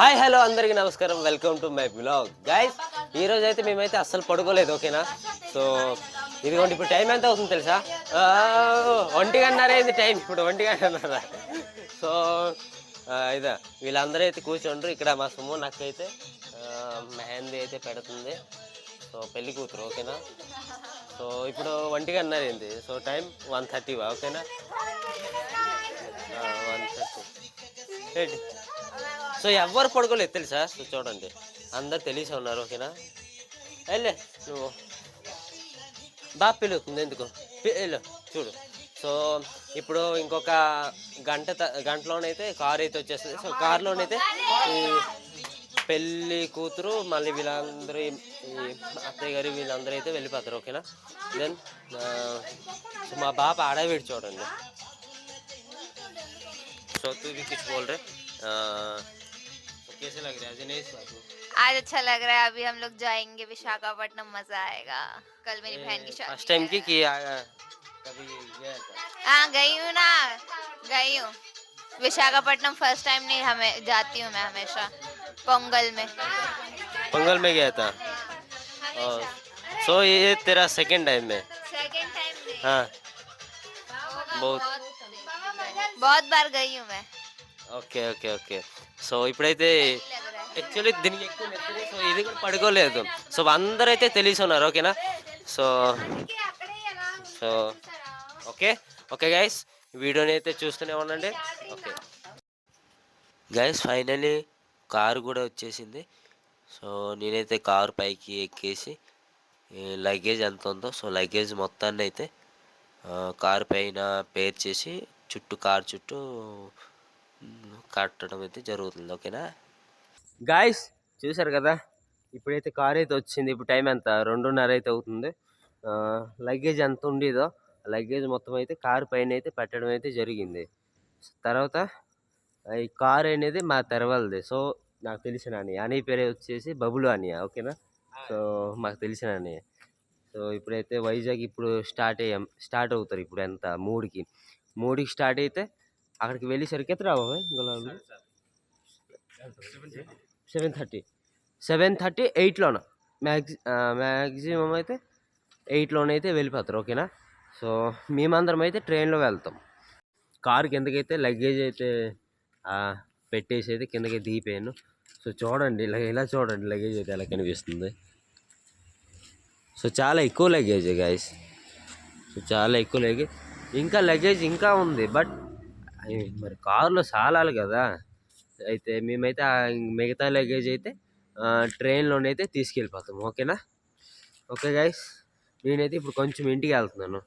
Hi hello అందరికీ నమస్కారం, welcome to my blog guys. ఈరోజు అయితే మేమైతే అస్సలు పడుకోలేదు, ఓకేనా. సో ఇదిగోండి, ఇప్పుడు టైం ఎంత అవుతుంది తెలుసా? 1:30 అయింది టైం, ఇప్పుడు 1:30. సో ఇదా వీళ్ళందరూ అయితే కూర్చోండ్రు ఇక్కడ. మా సుమ్ము నాకైతే మెహందీ అయితే పెడుతుంది. సో పెళ్లి కూతురు, ఓకేనా. సో ఇప్పుడు 1:30 అయింది. సో టైం 1:30, ఓకేనా. 1:30. సో ఎవరు పడుకోలేదు తెలుసా. సో చూడండి, అందరు తెలిసే ఉన్నారు, ఓకేనా. వెళ్ళే నువ్వు బాగా పిలుస్తుంది ఎందుకు వెళ్ళు చూడు. సో ఇప్పుడు ఇంకొక గంటలోనైతే కార్ అయితే వచ్చేస్తుంది. సో కార్లోనైతే ఈ పెళ్ళి కూతురు మళ్ళీ వీళ్ళందరూ ఈ అత్తయ్య గారు వీళ్ళందరూ అయితే వెళ్ళిపోతారు, ఓకేనా. దెన్ సో మా బాప ఆడవిడి చూడండి. సో तू भी कुछ बोल रहे? कैसे लग रहा है दिनेश बाबू? आज अच्छा लग रहा है. अभी हम लोग जाएंगे विशाखापट्टनम, मजा आएगा. कल मेरी बहन की शादी. फर्स्ट टाइम की कभी गया था? हाँ गई हूँ ना, गई हूँ विशाखापट्टनम. फर्स्ट टाइम नहीं, हमें जाती हूँ मैं हमेशा. पोंगल में गया था. सो ये तेरा सेकंड टाइम में? सेकंड टाइम नहीं. हाँ बहुत बार गई हूँ मैं. Okay okay okay. సో ఇప్పుడైతే యాక్చువల్లీ దీనికి ఎక్కువ నచ్చలేదు. సో ఇది కూడా పడుకోలేదు. సో అందరైతే తెలిసి ఉన్నారు, ఓకేనా. So so okay okay guys, వీడియోని అయితే చూస్తూనే ఉండండి. ఓకే గైస్, ఫైనలీ కారు కూడా వచ్చేసింది. సో నేనైతే కారు పైకి ఎక్కేసి లగేజ్ ఎంత ఉందో సో లగేజ్ మొత్తాన్ని అయితే కారు పైన పేర్చేసి కారు చుట్టూ కట్టడం అయితే జరుగుతుంది, ఓకేనా. గాయస్ చూసారు కదా, ఇప్పుడైతే కార్ అయితే వచ్చింది. ఇప్పుడు టైం ఎంత? 2:30 అయితే అవుతుంది. లగేజ్ ఎంత ఉండేదో లగేజ్ మొత్తం అయితే కారు పైన అయితే పెట్టడం అయితే జరిగింది. తర్వాత ఈ కార్ అనేది మా తెరవలది. సో నాకు తెలిసిన అన్నయ్య పేరే వచ్చేసి బబులు అన్నయ్య, ఓకేనా. సో మాకు తెలిసిన అన్నయ్య. సో ఇప్పుడైతే వైజాగ్ ఇప్పుడు స్టార్ట్ అవుతారు. ఇప్పుడు ఎంత 3కి స్టార్ట్ అయితే అక్కడికి వెళ్ళేసరికి ఎంత రావు? 7:30 8లోన మ్యాక్సిమం అయితే 8లోనైతే వెళ్ళిపోతారు, ఓకేనా. సో మేమందరం అయితే ట్రైన్లో వెళ్తాం. కారు కిందకైతే లగేజ్ అయితే పెట్టేసి అయితే కిందకి దిగిపోయాను. సో చూడండి, ఇలా చూడండి లగేజ్ అయితే ఎలా కనిపిస్తుంది. సో చాలా ఎక్కువ లగేజ్ గైస్. సో చాలా ఎక్కువ లగేజ్, ఇంకా లగేజ్ ఇంకా ఉంది. బట్ మరి కారులో సాలాలి కదా. అయితే మేమైతే మిగతా లగేజ్ అయితే ట్రైన్లోనైతే తీసుకెళ్ళిపోతాం, ఓకేనా. ఓకే గైస్, నేనైతే ఇప్పుడు కొంచెం ఇంటికి వెళ్తున్నాను.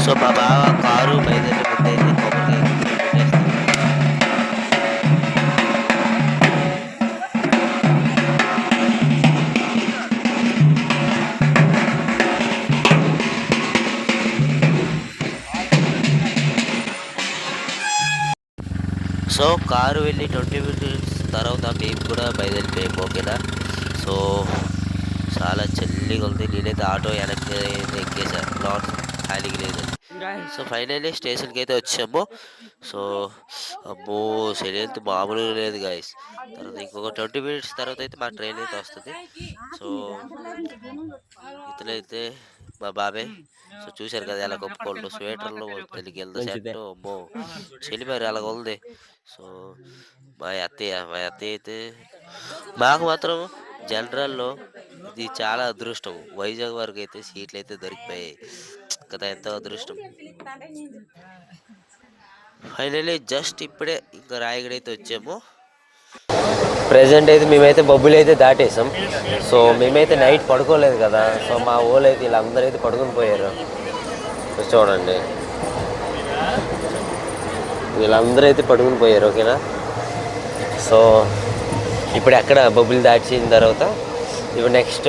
సో మా బావ కారు బయలుదేరి ముందైతే సో కారు వెళ్ళి 20 మినిట్స్ తర్వాత మేము కూడా బయలుదేరిపోయాము, ఓకేనా. సో చాలా చల్లిగా ఉంది. నేనైతే ఆటో వెనక్కి ఎక్కేసాను, లాన్ ఖాళీకి లేదని. సో ఫైనల్లీ స్టేషన్కి అయితే వచ్చాము. సో అమ్మో సెలెంత్ మామూలుగా లేదు గాయస్. తర్వాత ఇంకొక 20 మినిట్స్ తర్వాత అయితే మా ట్రైన్ అయితే వస్తుంది. సో ఇతనైతే మా బాబాయ్. సో చూశారు కదా ఎలా కొప్పుకోండు స్వెటర్లో తెలికి వెళ్తే సెట్. అమ్మో చెల్లి మరి అలాగ ఉంది. సో మా అత్తయ్య అయితే మాకు మాత్రం జనరల్లో ఇది చాలా అదృష్టం. వైజాగ్ వరకు అయితే సీట్లు అయితే దొరికిపోయాయి కదా, ఎంతో అదృష్టం. ఫైనల్లీ జస్ట్ ఇప్పుడే ఇంకా రాయగడ అయితే వచ్చాము. ప్రెజెంట్ అయితే మేమైతే బొబ్బులు అయితే దాటేసాం. సో మేమైతే నైట్ పడుకోలేదు కదా. సో మా ఊళ్ళో అయితే వీళ్ళందరూ అయితే పడుకుని పోయారు. సో చూడండి, వీళ్ళందరూ అయితే పడుకుని పోయారు. ఓకేనా. సో ఇప్పుడు ఎక్కడ బొబ్బులు దాచిన తర్వాత ఇప్పుడు నెక్స్ట్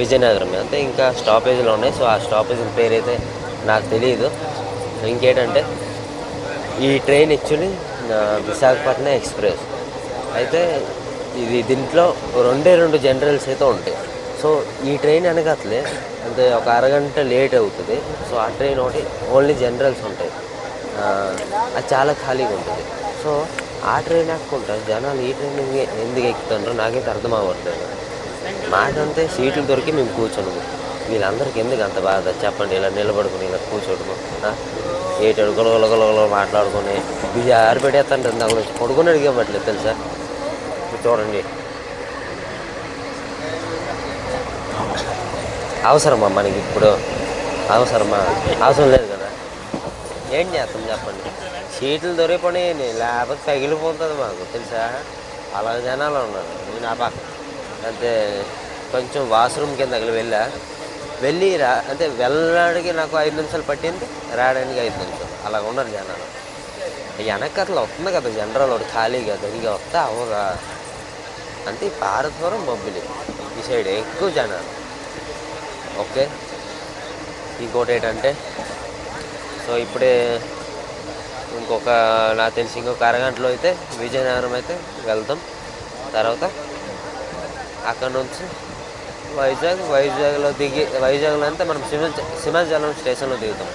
విజయనగరం అంటే ఇంకా స్టాపేజ్లు ఉన్నాయి. సో ఆ స్టాపేజ్ల పేరు అయితే నాకు తెలియదు. ఇంకేంటంటే ఈ ట్రైన్ యాక్చువల్లీ విశాఖపట్నం ఎక్స్ప్రెస్ అయితే దీంట్లో 2 జనరల్స్ అయితే ఉంటాయి. సో ఈ ట్రైన్ వెనకట్లే అంటే ఒక అరగంట లేట్ అవుతుంది. సో ఆ ట్రైన్ ఒకటి ఓన్లీ జనరల్స్ ఉంటాయి. అది చాలా ఖాళీగా ఉంటుంది. సో ఆ ట్రైన్ ఎక్కుంటారు జనాలు. ఈ ట్రైన్ ఎందుకు ఎక్కుతుంటారో నాకైతే అర్థం అవ్వట్లేదు. మాకంటే సీట్లు దొరికి మేము కూర్చోము. వీళ్ళందరికీ ఎందుకు అంత బాధ చెప్పండి? ఇలా నిలబడుకుని ఇలా కూర్చోడము, ఏటాడు గొలగొలగొలగొల మాట్లాడుకొని ఇది ఆరిపెట్టేస్తాంటారు. నాకు పడుకుని అడిగేమట్లేదు తెలుసా. చూడండి, అవసరమా మనకి ఇప్పుడు? అవసరమా? అవసరం లేదు కదా. ఏం చేస్తాం చెప్పండి? సీట్లు దొరికిపోయి లేకపోతే తగిలిపోతుంది మాకు తెలుసా. అలా జనాలు ఉన్నారు. నేను ఆ పక్క అంటే కొంచెం వాష్రూమ్ కిందకి వెళ్ళి అంటే వెళ్ళడానికి నాకు 5 నిమిషాలు పట్టింది, రావడానికి 5 నిమిషాలు. అలా ఉన్నారు జనాలు. వెనక అట్లా వస్తుంది కదా జనరల్ ఒకటి ఖాళీగా ఇక వస్తా అవగా. అంటే పార్వతీపురం బొబ్బిలి ఈ సైడ్ ఎక్కువ జనాలు. ఓకే. ఇంకోటి ఏంటంటే సో ఇప్పుడే నాకు తెలిసి ఇంకొక అరగంటలో అయితే విజయనగరం అయితే వెళ్తాం. తర్వాత అక్కడ నుంచి వైజాగ్లో అయితే మనం సింహాచలం స్టేషన్లో దిగుతాం.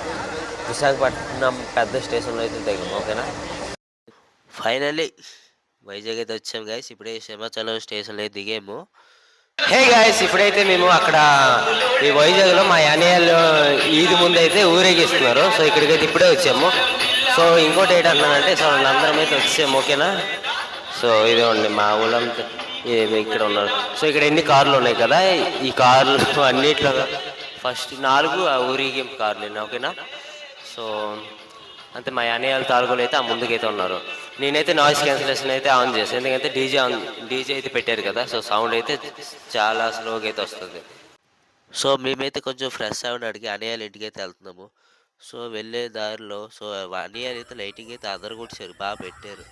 విశాఖపట్నం పెద్ద స్టేషన్లో అయితే దిగాం. ఓకేనా. ఫైనల్లీ వైజాగ్ అయితే వచ్చాం గైస్. ఇప్పుడే సింహాచలం స్టేషన్లో అయితే దిగాము. హే గైస్, ఇప్పుడైతే మేము అక్కడ ఈ వైజాగ్లో మా యానియాలు ఈది ముందు అయితే ఊరేగిస్తున్నారు. సో ఇక్కడికైతే ఇప్పుడే వచ్చాము. సో ఇంకోటి ఏంటన్నానంటే సో వాళ్ళందరం అయితే వచ్చాము. ఓకేనా. సో ఇదే ఉండి మా ఊళ్ళంతా ఇక్కడ ఉన్నారు. సో ఇక్కడ ఎన్ని కార్లు ఉన్నాయి కదా, ఈ కార్లు అన్నిట్లో ఫస్ట్ 4 ఆ ఊరేగింపు కార్లు. ఓకేనా. సో అంతే మా యానియాల తాలూకులు అయితే ఆ ముందుకైతే ఉన్నారు. నేనైతే నాయిస్ క్యాన్సిలేషన్ అయితే ఆన్ చేసాను, ఎందుకంటే డీజే అయితే పెట్టారు కదా. సో సౌండ్ అయితే చాలా స్లోగా అయితే వస్తుంది. సో మేమైతే కొంచెం ఫ్రెష్ అవ్వడానికి అనియాల ఇంటికి అయితే వెళ్తున్నాము. సో వెళ్ళే దారిలో సో అనియాలు అయితే లైటింగ్ అయితే అదరగొట్టారు, బాగా పెట్టారు.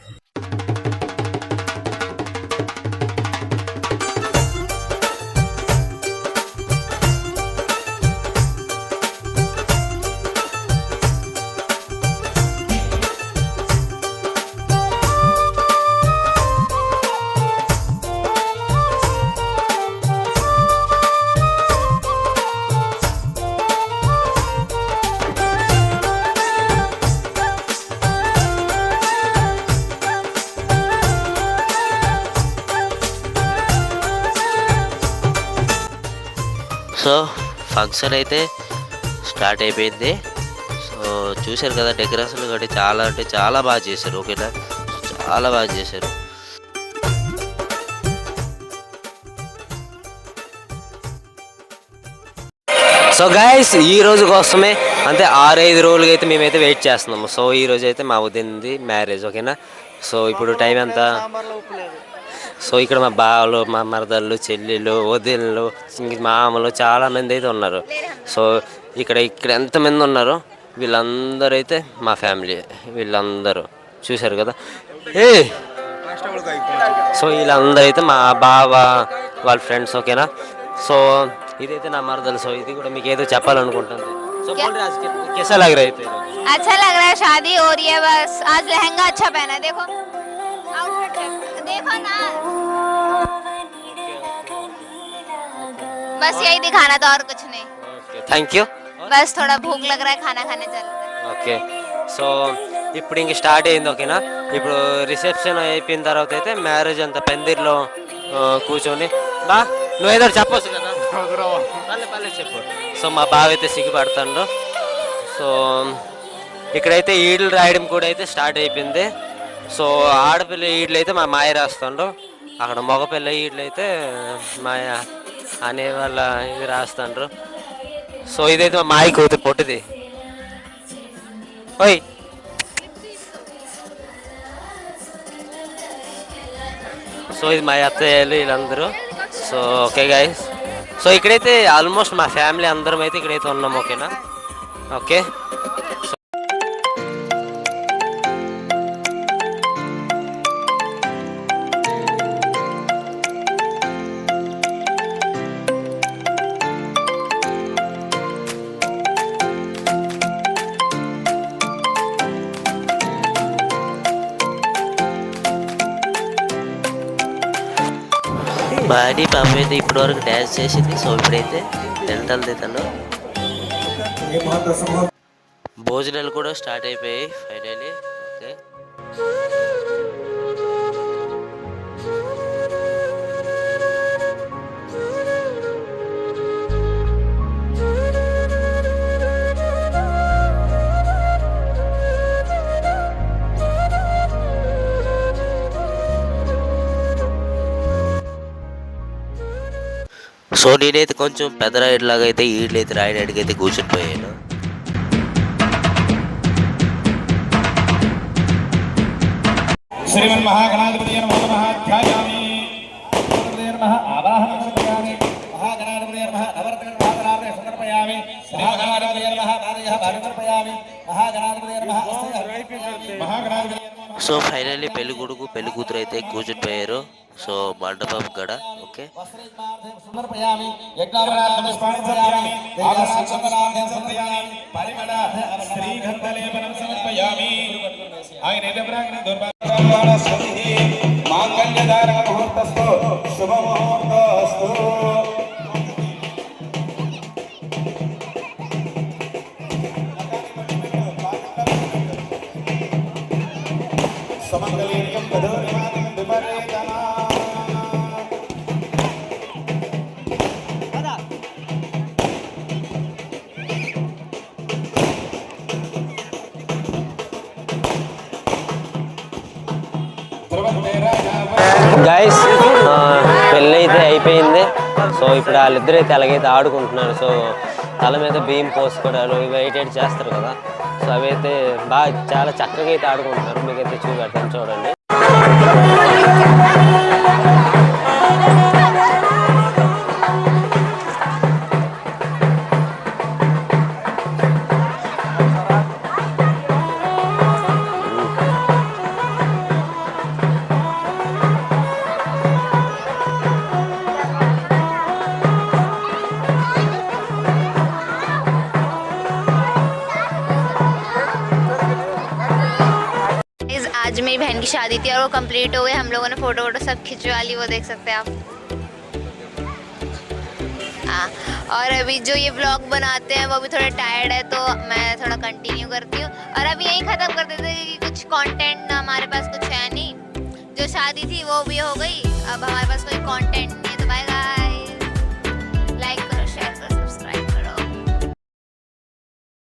సో ఫంక్షన్ అయితే స్టార్ట్ అయిపోయింది. సో చూశారు కదా డెకరేషన్ కాబట్టి చాలా అంటే చాలా బాగా చేశారు. ఓకేనా. చాలా బాగా చేశారు. సో గైస్ ఈ రోజు కోసమే అంటే 6-5 రోజులుగా అయితే మేమైతే వెయిట్ చేస్తున్నాము. సో ఈ రోజు అయితే మా వదినది మ్యారేజ్. ఓకేనా. సో ఇప్పుడు టైం ఎంత? సో ఇక్కడ మా బావలు, మా మరదళ్ళు, చెల్లెళ్ళు, వదినలు, మామలు చాలా మంది అయితే ఉన్నారు. సో ఇక్కడ ఎంతమంది ఉన్నారో వీళ్ళందరూ అయితే మా ఫ్యామిలీ. వీళ్ళందరూ చూశారు కదా. సో వీళ్ళందరూ అయితే మా బావ వాళ్ళ ఫ్రెండ్స్. ఓకేనా. సో ఇదైతే నా మరదలు. సో ఇది కూడా మీకు ఏదో చెప్పాలనుకుంటుంది. సో कैसा लग रहा है? अच्छा लग रहा है, शादी हो रही है. बस आज लहंगा अच्छा पहना है. देखो देखो ना, बस यही दिखाना था और कुछ नहीं. Thank you. बस थोड़ा भूख लग रहा है, खाना खाने चलते हैं. ఓకే. సో ఇప్పుడు ఇంక స్టార్ట్ అయింది. ఓకేనా. ఇప్పుడు రిసెప్షన్ అయిపోయిన తర్వాత అయితే మ్యారేజ్ అంతా పందిర్లో కూర్చొని బా నువ్వు ఏదో చెప్పొచ్చు కదా, పల్లె చెప్పు. సో మా బావ అయితే సిగ్గుపడతాడు. సో ఇక్కడైతే ఈడ్లు రాయడం కూడా అయితే స్టార్ట్ అయిపోయింది. సో ఆడపిల్ల ఈడ్లు అయితే మా మాయ రాస్తాడు, అక్కడ మగపిల్ల ఈడ్లు అయితే మాయ అనే వాళ్ళ ఇది రాస్తాండ్రు. సో ఇదైతే మా మాయ కూతురు పొట్టిది. ఓయ్ సో ఇది మా అత్తయ్యలు వీళ్ళందరూ. So okay guys. సో ఇక్కడైతే ఆల్మోస్ట్ మా ఫ్యామిలీ అందరం అయితే ఇక్కడైతే ఉన్నాం. ఓకేనా. ఓకే. బాడీ పాప అయితే ఇప్పటి వరకు డ్యాన్స్ చేసింది. సో ఇప్పుడైతే వెళ్తుంది తను. భోజనాలు కూడా స్టార్ట్ అయిపోయాయి ఫైనల్లీ. ఓకే. సో నేనైతే కొంచెం పెద్ద రైడ్ లాగా అయితే వీళ్ళైతే రాయడానికి అయితే కూర్చొని పోయాను. శ్రీమన్మహాగణాధిపతయే నమో నమః ధ్యాయామి నమః ఆవాహనం సమర్పయామి మహాగణాధిపతయే నమః నవరత్న మహాగణాధిపతయే సమర్పయామి మహాగణాధిపతయే నమః నారయః సమర్పయామి మహాగణాధిపతయే నమః మహాగణాధిపతయే సో ఫైనల్లీ పెళ్లి కొడుకు పెళ్లి కూతురు అయితే కూర్చొని పోయారు. సో మండపం గడ. ఓకే. సమర్పయామి యజ్ఞావరాధన సమర్పయామి ఆగమనార్థం సమర్పయామి పరిమళ శ్రీగంధలేపనం సమర్పయామి ఆయన ప్రాంగణ దుర్భాగ్య స్వతి మాంగళ్యధారణ ముహూర్తస్థో శుభ ముహూర్తస్థో సమగలేయం పదోరిమానం విపరేతమా గైస్ పెళ్ళి అయితే అయిపోయింది. సో ఇప్పుడు వాళ్ళిద్దరు అయితే ఎలాగైతే ఆడుకుంటున్నారు. సో తల మీద బియ్యం పోసుకోవడాలు ఇవి అయితే చేస్తారు కదా. సో అవి అయితే బాగా చాలా చక్కగా అయితే ఆడుకుంటున్నారు. మీకైతే చూపెడతాను చూడండి. आज मेरी बहन की शादी थी और वो कंप्लीट हो गई. हम लोगों ने फोटो वोटो सब खिंचवा ली, वो देख सकते हैं आप. हाँ, और अभी जो ये व्लॉग बनाते हैं वो भी थोड़ा टायर्ड है तो मैं थोड़ा कंटिन्यू करती हूँ. और अभी यहीं ख़त्म कर देते हैं क्योंकि कुछ कंटेंट हमारे पास कुछ है नहीं. जो शादी थी वो भी हो गई, अब हमारे पास कोई कंटेंट नहीं है.